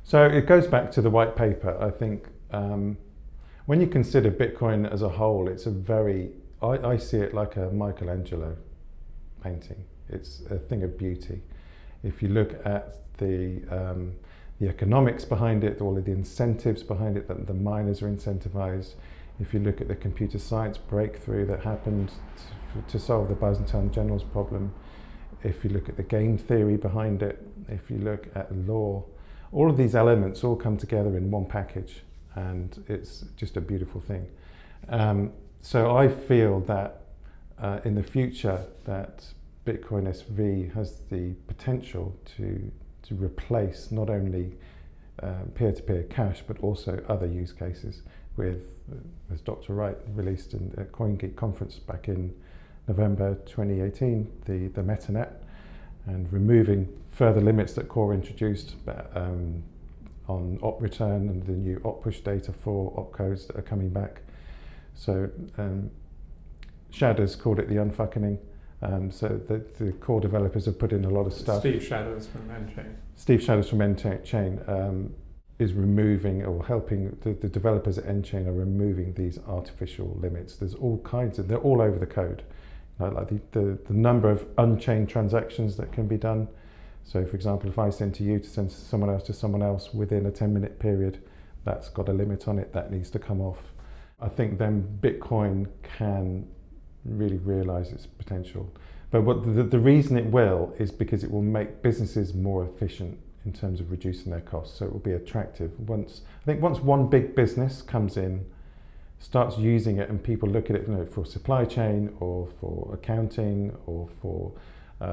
So it goes back to the white paper. I think when you consider Bitcoin as a whole, it's a very, I see it like a Michelangelo painting. It's a thing of beauty. If you look at the economics behind it, all of the incentives behind it, that the miners are incentivized. If you look at the computer science breakthrough that happened to solve the Byzantine generals problem, if you look at the game theory behind it, if you look at law, all of these elements all come together in one package, and it's just a beautiful thing. So I feel that in the future that Bitcoin SV has the potential to replace not only peer-to-peer cash, but also other use cases with, as Dr. Wright released in a CoinGeek conference back in November 2018, the MetaNet, and removing further limits that Core introduced on op return and the new op push data for opcodes that are coming back. So Shadows called it the unfucking. So the Core developers have put in a lot of stuff. Steve Shadows from Enchain. Steve Shadows from Enchain is removing or helping the developers at Enchain are removing these artificial limits. There's all kinds of, they're all over the code. Like the number of unchained transactions that can be done. So for example, if I send to you to send someone else to someone else within a 10-minute period, that's got a limit on it, that needs to come off. I think then Bitcoin can really realize its potential. But what the reason it will is because it will make businesses more efficient in terms of reducing their costs. So it will be attractive. I think once one big business comes in, starts using it, and people look at it, for supply chain or for accounting or for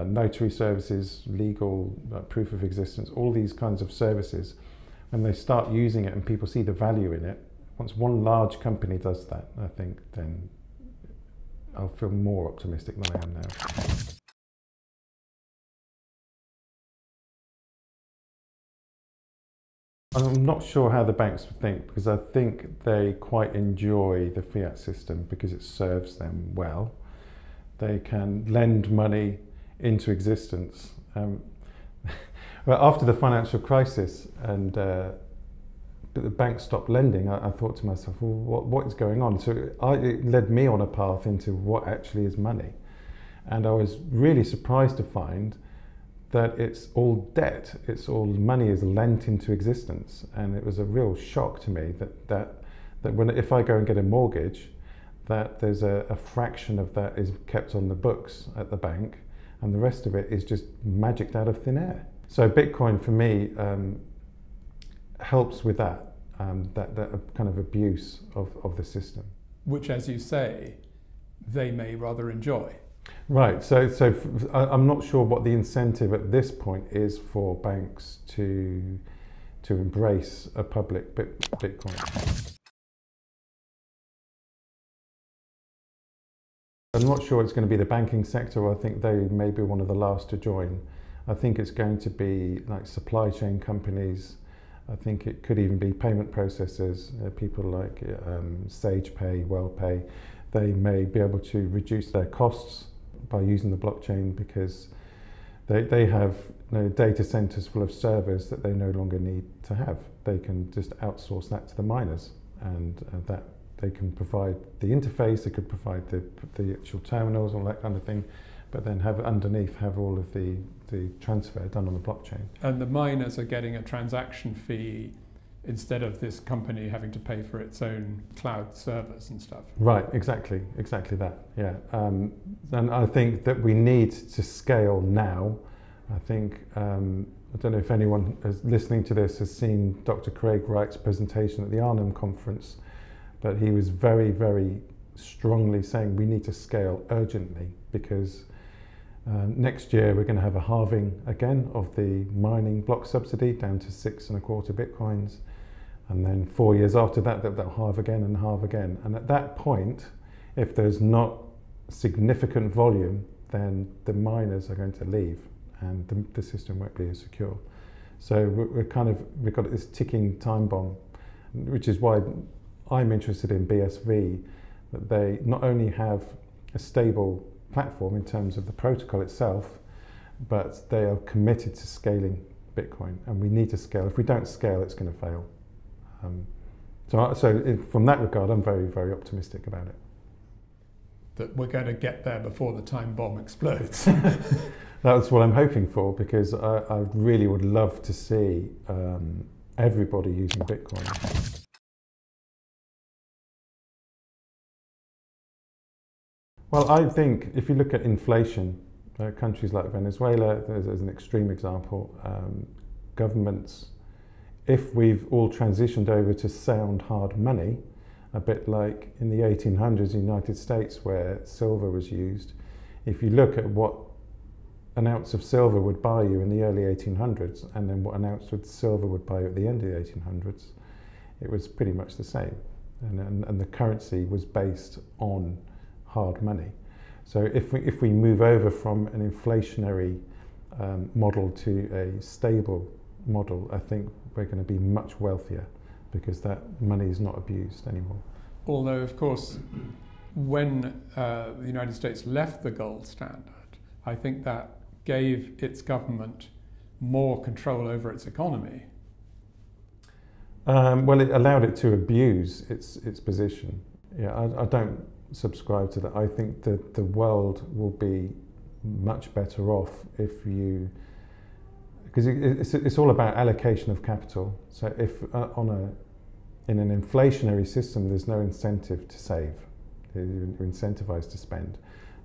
notary services, legal, proof of existence, all these kinds of services, when they start using it and people see the value in it, once one large company does that, I think then I'll feel more optimistic than I am now. I'm not sure how the banks would think, because I think they quite enjoy the fiat system because it serves them well. They can lend money into existence. Well, after the financial crisis and the banks stopped lending, I thought to myself, well, what is going on? So it led me on a path into what actually is money. And I was really surprised to find that it's all debt, it's all money is lent into existence. And it was a real shock to me that if I go and get a mortgage, that there's a fraction of that is kept on the books at the bank, and the rest of it is just magicked out of thin air. So Bitcoin for me helps with that kind of abuse of the system. Which, as you say, they may rather enjoy. Right, so I'm not sure what the incentive at this point is for banks to embrace a public Bitcoin. I'm not sure it's going to be the banking sector. I think they may be one of the last to join. I think it's going to be like supply chain companies. I think it could even be payment processors, people like SagePay, WellPay. They may be able to reduce their costs by using the blockchain because they have data centers full of servers that they no longer need to have. They can just outsource that to the miners, and that they can provide the interface, they could provide the actual terminals, all that kind of thing, but then have underneath all of the transfer done on the blockchain. And the miners are getting a transaction fee instead of this company having to pay for its own cloud servers and stuff. Right, exactly that, yeah. And I think that we need to scale now. I think, I don't know if anyone is listening to this has seen Dr. Craig Wright's presentation at the Arnhem conference, but he was very, very strongly saying we need to scale urgently because next year we're going to have a halving again of the mining block subsidy down to 6.25 Bitcoins. And then 4 years after that, they'll halve again and halve again. And at that point, if there's not significant volume, then the miners are going to leave and the system won't be as secure. So we've got this ticking time bomb, which is why I'm interested in BSV, that they not only have a stable platform in terms of the protocol itself, but they are committed to scaling Bitcoin, and we need to scale. If we don't scale, it's going to fail. From that regard, I'm very, very optimistic about it. That we're going to get there before the time bomb explodes. That's what I'm hoping for, because I really would love to see everybody using Bitcoin. Well, I think if you look at inflation, countries like Venezuela, as an extreme example, governments, if we've all transitioned over to sound hard money, a bit like in the 1800s in the United States where silver was used, if you look at what an ounce of silver would buy you in the early 1800s and then what an ounce of silver would buy you at the end of the 1800s, it was pretty much the same. And the currency was based on hard money. So if we move over from an inflationary model to a stable model, I think we're going to be much wealthier because that money is not abused anymore. Although, of course, when the United States left the gold standard, I think that gave its government more control over its economy. Well, it allowed it to abuse its position. Yeah, I don't subscribe to that. I think that the world will be much better off if you, because it's all about allocation of capital. So if in an inflationary system, there's no incentive to save. You're incentivized to spend.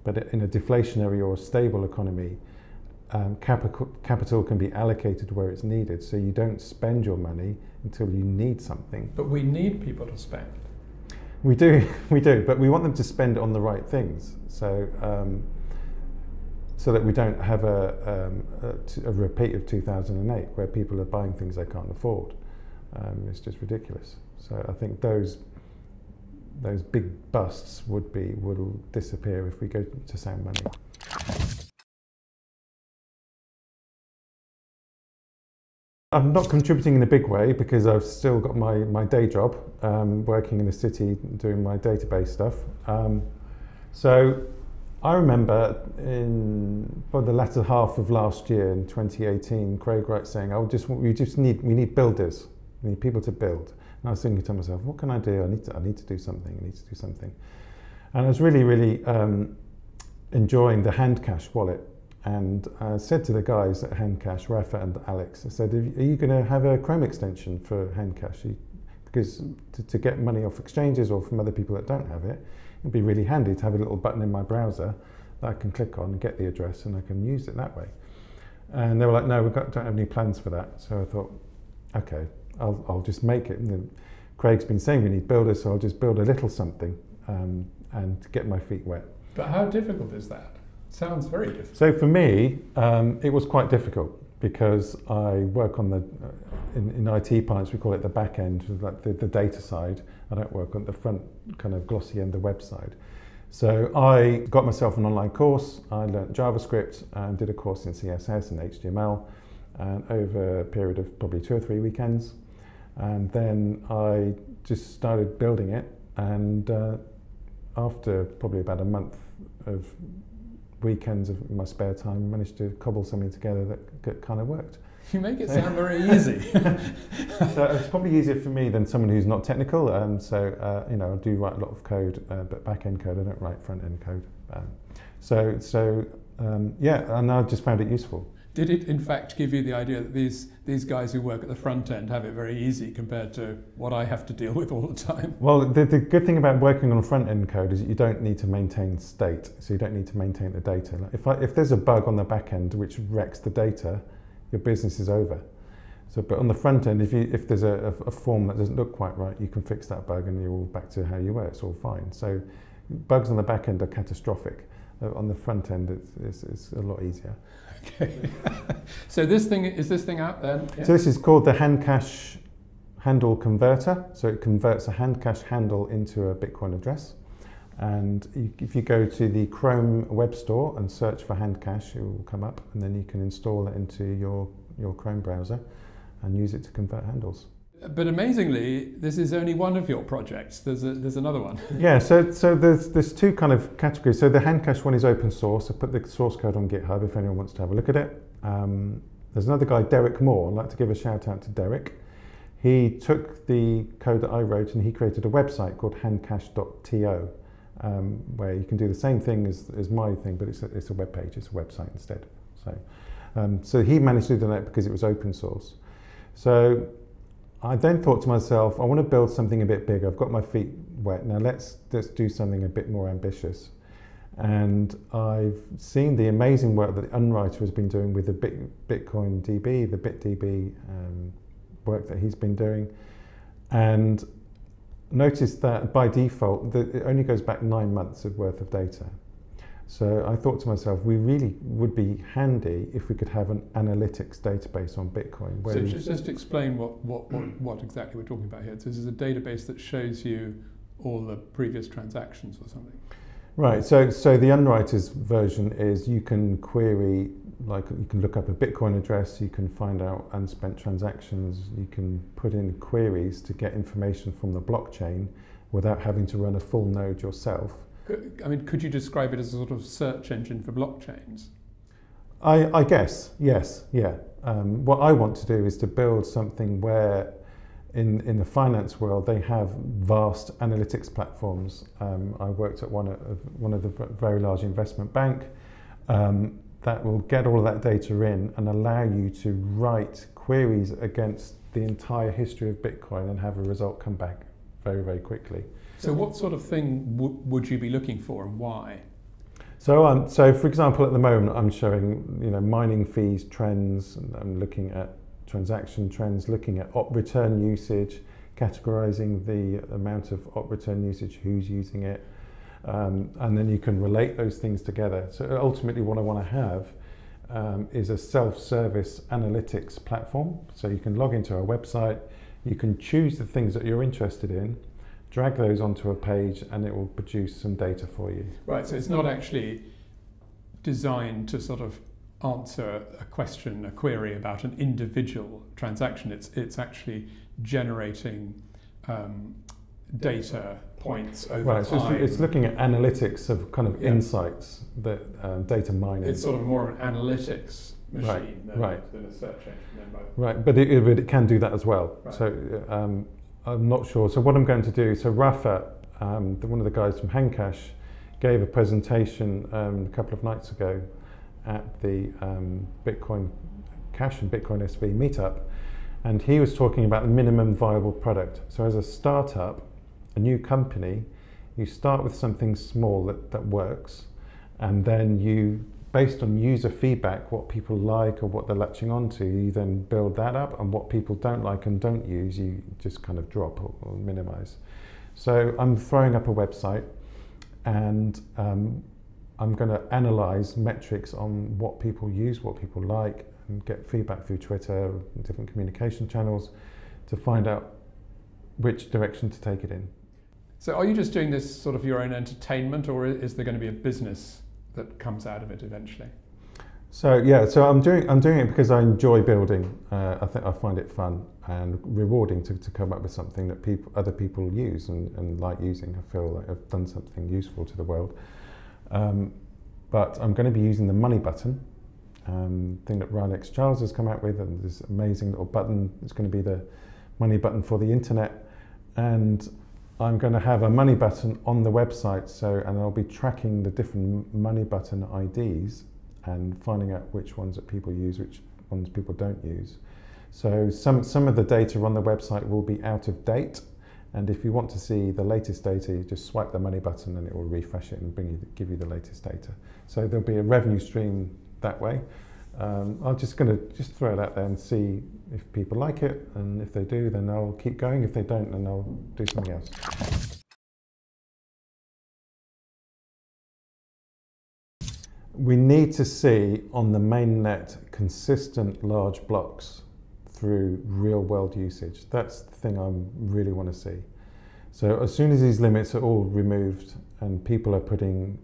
But in a deflationary or stable economy, capital can be allocated where it's needed. So you don't spend your money until you need something. But we need people to spend. We do, but we want them to spend on the right things. So so that we don't have a repeat of 2008 where people are buying things they can't afford. It's just ridiculous. So I think those big busts will disappear if we go to sound money. I'm not contributing in a big way because I've still got my day job, working in the city doing my database stuff. So I remember by the latter half of last year in 2018, Craig Wright saying, we need builders, we need people to build. And I was thinking to myself, what can I do? I need to do something. And I was really, really enjoying the Handcash wallet. And I said to the guys at Handcash, Rafa and Alex, I said, are you going to have a Chrome extension for Handcash? Because to get money off exchanges or from other people that don't have it, it'd be really handy to have a little button in my browser that I can click on and get the address and I can use it that way. And they were like, no, don't have any plans for that. So I thought, okay, I'll just make it. And Craig's been saying we need builders, so I'll just build a little something and get my feet wet. But how difficult is that? Sounds very difficult. So for me, it was quite difficult because I work on in IT parlance we call it the back end, like the data side. I don't work on the front kind of glossy end, the web side. So I got myself an online course. I learnt JavaScript and did a course in CSS and HTML, and over a period of probably 2 or 3 weekends. And then I just started building it, and after probably about a month of weekends of my spare time, managed to cobble something together that kind of worked. You make it sound very easy. So it's probably easier for me than someone who's not technical. So you know, I do write a lot of code, but back-end code. I don't write front-end code. Yeah, and I just found it useful. Did it in fact give you the idea that these guys who work at the front end have it very easy compared to what I have to deal with all the time? Well, the good thing about working on front end code is that you don't need to maintain state, so you don't need to maintain the data. If there's a bug on the back end which wrecks the data, your business is over. So, but on the front end, if there's a form that doesn't look quite right, you can fix that bug and you're all back to how you were. It's all fine. So bugs on the back end are catastrophic. On the front end, it's a lot easier. Okay. So is this thing out then? Yeah. So this is called the Handcash handle converter. So it converts a Handcash handle into a Bitcoin address. And if you go to the Chrome web store and search for Handcash, it will come up, and then you can install it into your Chrome browser and use it to convert handles. But amazingly, this is only one of your projects. There's another one. Yeah, so there's 2 kind of categories. So the Handcash one is open source. I put the source code on GitHub if anyone wants to have a look at it. There's another guy, Derek Moore. I'd like to give a shout out to Derek. He took the code that I wrote and he created a website called handcash.to, where you can do the same thing as my thing, but it's a web page, it's a website instead. So he managed to do that because it was open source. So I then thought to myself, I want to build something a bit bigger. I've got my feet wet. Now let's do something a bit more ambitious. And I've seen the amazing work that the Unwriter has been doing with the Bitcoin DB, the BitDB work that he's been doing, and noticed that by default that it only goes back 9 months of worth of data. So I thought to myself, we really would be handy if we could have an analytics database on Bitcoin. So just explain what exactly we're talking about here. So this is a database that shows you all the previous transactions or something. Right, so the Unwriter's version is you can query, like you can look up a Bitcoin address, you can find out unspent transactions, you can put in queries to get information from the blockchain without having to run a full node yourself. I mean, could you describe it as a sort of search engine for blockchains? I guess, yes, yeah. What I want to do is to build something where in the finance world they have vast analytics platforms. I worked at one of the very large investment bank that will get all of that data in and allow you to write queries against the entire history of Bitcoin and have a result come back very, very quickly. So what sort of thing would you be looking for and why? So for example, at the moment I'm showing mining fees trends, and I'm looking at transaction trends, looking at op return usage, categorizing the amount of op return usage, who's using it, and then you can relate those things together. So ultimately what I want to have is a self-service analytics platform. So you can log into our website, you can choose the things that you're interested in, drag those onto a page, and it will produce some data for you. Right, so it's not actually designed to sort of answer a question, a query about an individual transaction. It's actually generating data points over time. So it's looking at analytics of kind of insights that data mining. It's sort of more of an analytics machine than a search engine. Right, but it can do that as well. Right. So I'm not sure. So what I'm going to do, so Rafa, one of the guys from Handcash, gave a presentation a couple of nights ago at the Bitcoin Cash and Bitcoin SV meetup, and he was talking about the minimum viable product. So as a startup, a new company, you start with something small that works, and then you, based on user feedback, what people like or what they're latching onto, you then build that up, and what people don't like and don't use, you just kind of drop or minimize. So I'm throwing up a website, and I'm going to analyze metrics on what people use, what people like, and get feedback through Twitter, different communication channels, to find out which direction to take it in. So are you just doing this sort of your own entertainment, or is there going to be a business that comes out of it eventually? So yeah, so I'm doing it because I enjoy building. I think I find it fun and rewarding to come up with something that other people use and like using. I feel like I've done something useful to the world. But I'm going to be using the money button thing that Ryan X. Charles has come out with, and this amazing little button. It's going to be the money button for the internet, and I'm going to have a money button on the website. And I'll be tracking the different money button IDs and finding out which ones that people use, which ones people don't use. So some of the data on the website will be out of date, and if you want to see the latest data, you just swipe the money button and it will refresh it and give you the latest data. So there'll be a revenue stream that way. I'm just going to throw it out there and see if people like it, and if they do, then I'll keep going. If they don't, then I'll do something else. We need to see on the mainnet consistent large blocks through real world usage. That's the thing I really want to see. So as soon as these limits are all removed and people are putting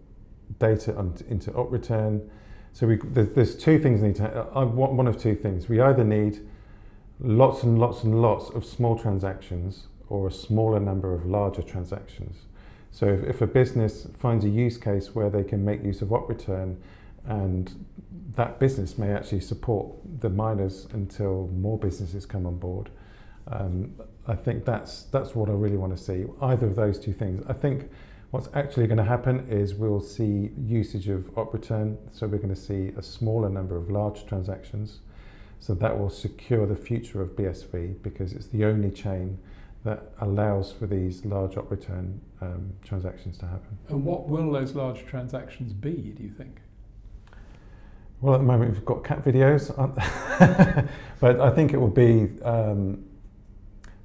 data into op return, so there's two things we need to, I want one of two things. We either need lots and lots and lots of small transactions, or a smaller number of larger transactions. So if a business finds a use case where they can make use of op return and that business may actually support the miners until more businesses come on board. I think that's what I really want to see, either of those two things. I think what's actually going to happen is we'll see usage of op return, so we're going to see a smaller number of large transactions. So that will secure the future of BSV, because it's the only chain that allows for these large op return transactions to happen. And what will those large transactions be, do you think? Well, at the moment we've got cat videos, but I think it will be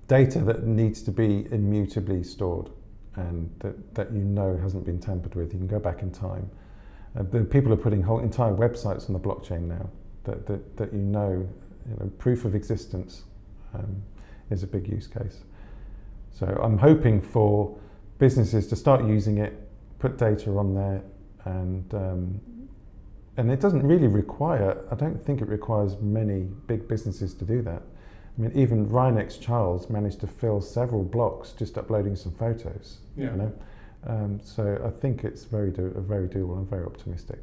data that needs to be immutably stored, and that hasn't been tampered with. You can go back in time. People are putting whole entire websites on the blockchain now. That you know, proof of existence is a big use case. So I'm hoping for businesses to start using it, put data on there, and it doesn't really require, I don't think it requires many big businesses to do that. I mean, even Ryan Charles managed to fill several blocks just uploading some photos. Yeah. So I think it's very doable. I'm very optimistic.